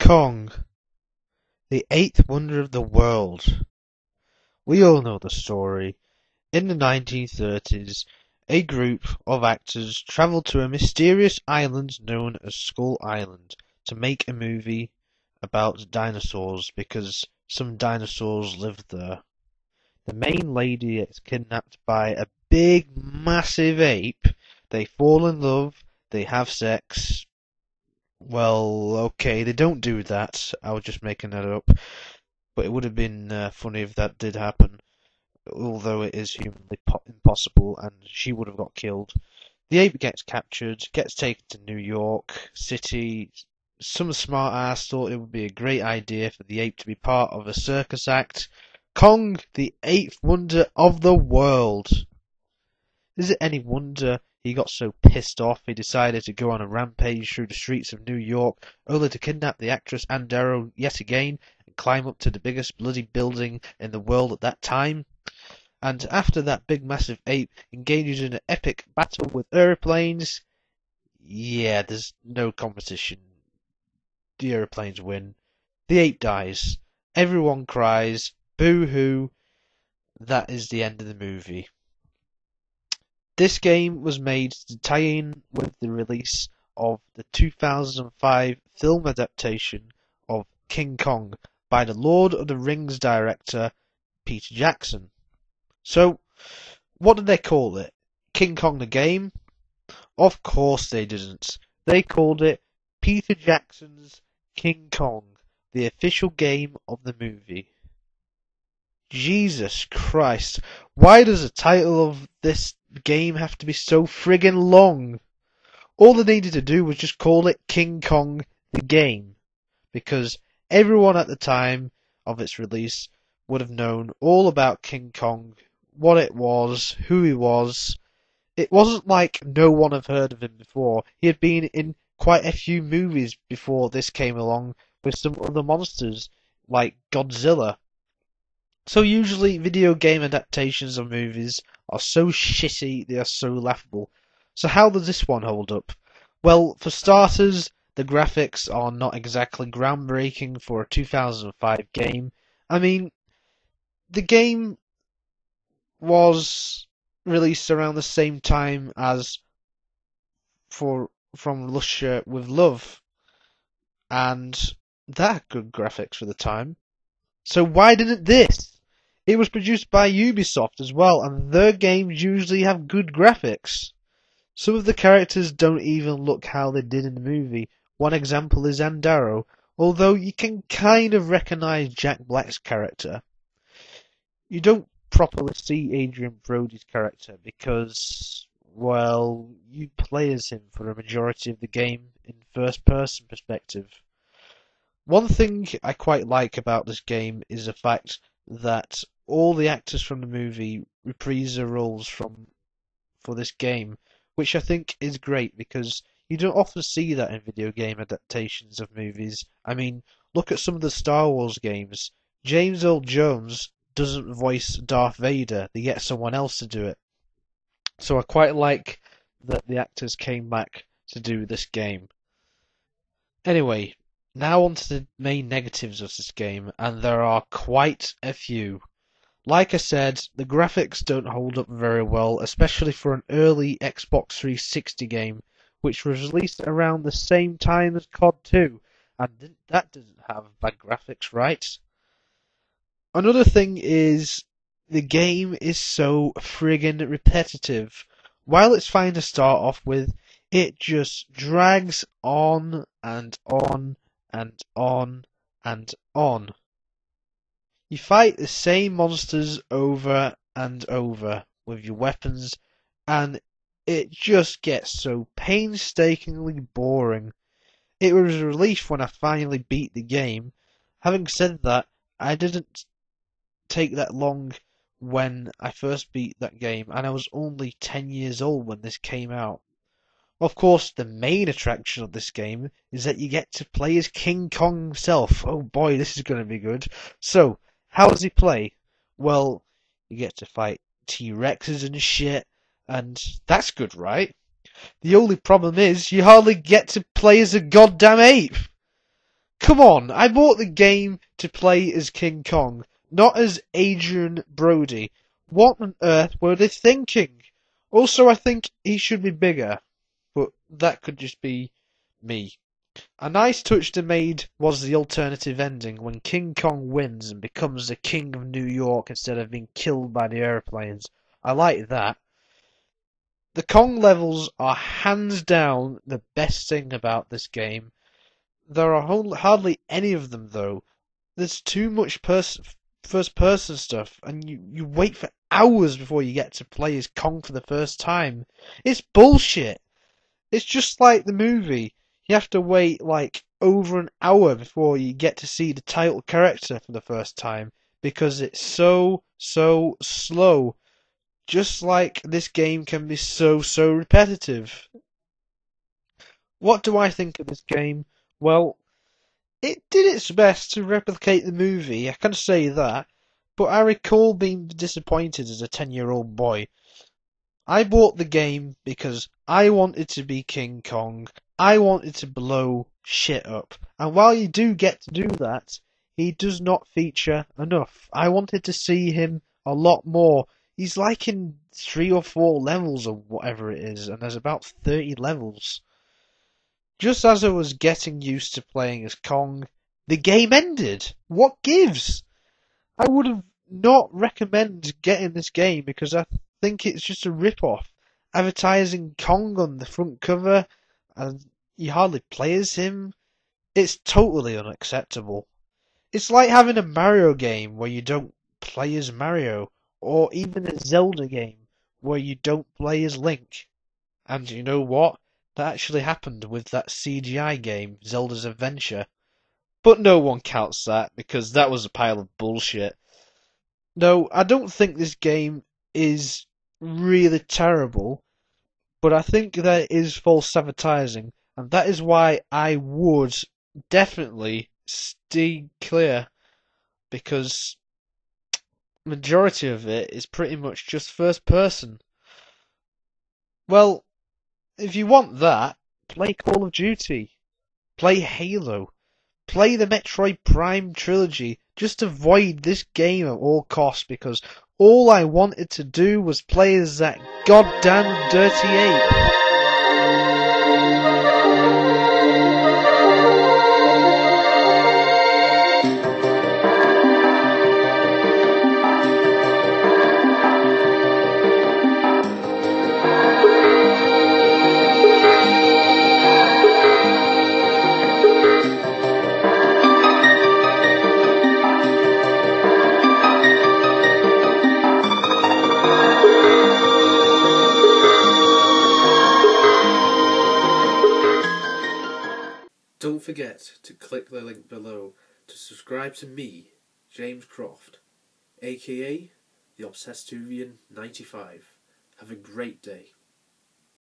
Kong, the eighth wonder of the world. We all know the story. In the 1930s, a group of actors travelled to a mysterious island known as Skull Island to make a movie about dinosaurs because some dinosaurs lived there. The main lady gets kidnapped by a big, massive ape. They fall in love, they have sex. Well, okay, they don't do that. I was just making that up. But it would have been funny if that did happen. Although it is humanly impossible, and she would have got killed. The ape gets captured, gets taken to New York City. Some smart ass thought it would be a great idea for the ape to be part of a circus act. Kong, the eighth wonder of the world. Is it any wonder he got so pissed off he decided to go on a rampage through the streets of New York, only to kidnap the actress Ann Darrow yet again and climb up to the biggest bloody building in the world at that time? And after that big massive ape engages in an epic battle with aeroplanes, yeah, there's no competition. The aeroplanes win. The ape dies. Everyone cries. Boo-hoo. That is the end of the movie. This game was made to tie in with the release of the 2005 film adaptation of King Kong by the Lord of the Rings director Peter Jackson. So, what did they call it? King Kong the game? Of course they didn't. They called it Peter Jackson's King Kong, the official game of the movie. Jesus Christ, why does the title of this game have to be so friggin' long? All they needed to do was just call it King Kong the game, because everyone at the time of its release would have known all about King Kong, what it was, who he was. It wasn't like no one had heard of him before. He had been in quite a few movies before this came along with some other monsters, like Godzilla. So usually video game adaptations of movies are so shitty they are so laughable. So how does this one hold up? Well, for starters, the graphics are not exactly groundbreaking for a 2005 game. I mean, the game was released around the same time as From Russia with Love, and that had good graphics for the time. So why didn't this? It was produced by Ubisoft as well, and their games usually have good graphics. Some of the characters don't even look how they did in the movie. One example is Ann Darrow, although you can kind of recognise Jack Black's character. You don't properly see Adrian Brody's character because, well, you play as him for a majority of the game in first-person perspective. One thing I quite like about this game is the fact that all the actors from the movie reprise their roles for this game, which I think is great because you don't often see that in video game adaptations of movies. I mean, look at some of the Star Wars games. James Earl Jones doesn't voice Darth Vader, they get someone else to do it. So I quite like that the actors came back to do this game. Anyway, now on to the main negatives of this game, and there are quite a few. Like I said, the graphics don't hold up very well, especially for an early Xbox 360 game, which was released around the same time as COD 2, and that didn't have bad graphics, right? Another thing is, the game is so friggin' repetitive. While it's fine to start off with, it just drags on and on and on and on. You fight the same monsters over and over with your weapons, and it just gets so painstakingly boring. It was a relief when I finally beat the game. Having said that, I didn't take that long when I first beat that game, and I was only 10 years old when this came out. Of course, the main attraction of this game is that you get to play as King Kong himself. Oh boy, this is going to be good. So, how does he play? Well, you get to fight T-Rexes and shit, and that's good, right? The only problem is you hardly get to play as a goddamn ape. Come on, I bought the game to play as King Kong, not as Adrian Brody. What on earth were they thinking? Also, I think he should be bigger, but that could just be me. A nice touch they made was the alternative ending when King Kong wins and becomes the King of New York instead of being killed by the airplanes. I like that. The Kong levels are hands down the best thing about this game. There are hardly any of them though. There's too much first person stuff, and you wait for hours before you get to play as Kong for the first time. It's bullshit. It's just like the movie. You have to wait like over an hour before you get to see the title character for the first time because it's so slow. Just like this game can be so repetitive. What do I think of this game? Well, it did its best to replicate the movie, I can say that, but I recall being disappointed as a 10-year-old boy. I bought the game because I wanted to be King Kong, I wanted to blow shit up, and while you do get to do that, he does not feature enough. I wanted to see him a lot more. He's like in 3 or 4 levels or whatever it is, and there's about 30 levels. Just as I was getting used to playing as Kong, the game ended. What gives? I would have not recommend getting this game because I think it's just a rip-off. Advertising Kong on the front cover and you hardly play as him. It's totally unacceptable. It's like having a Mario game where you don't play as Mario, or even a Zelda game where you don't play as Link. And you know what? That actually happened with that CGI game, Zelda's Adventure. But no one counts that because that was a pile of bullshit. No, I don't think this game is really terrible, but I think that it is false advertising, and that is why I would definitely stay clear because majority of it is pretty much just first person. Well, if you want that, play Call of Duty, play Halo, play the Metroid Prime trilogy. Just avoid this game at all costs because all I wanted to do was play as that goddamn dirty ape. Don't forget to click the link below to subscribe to me, James Croft, aka the Obsessivian 95. Have a great day.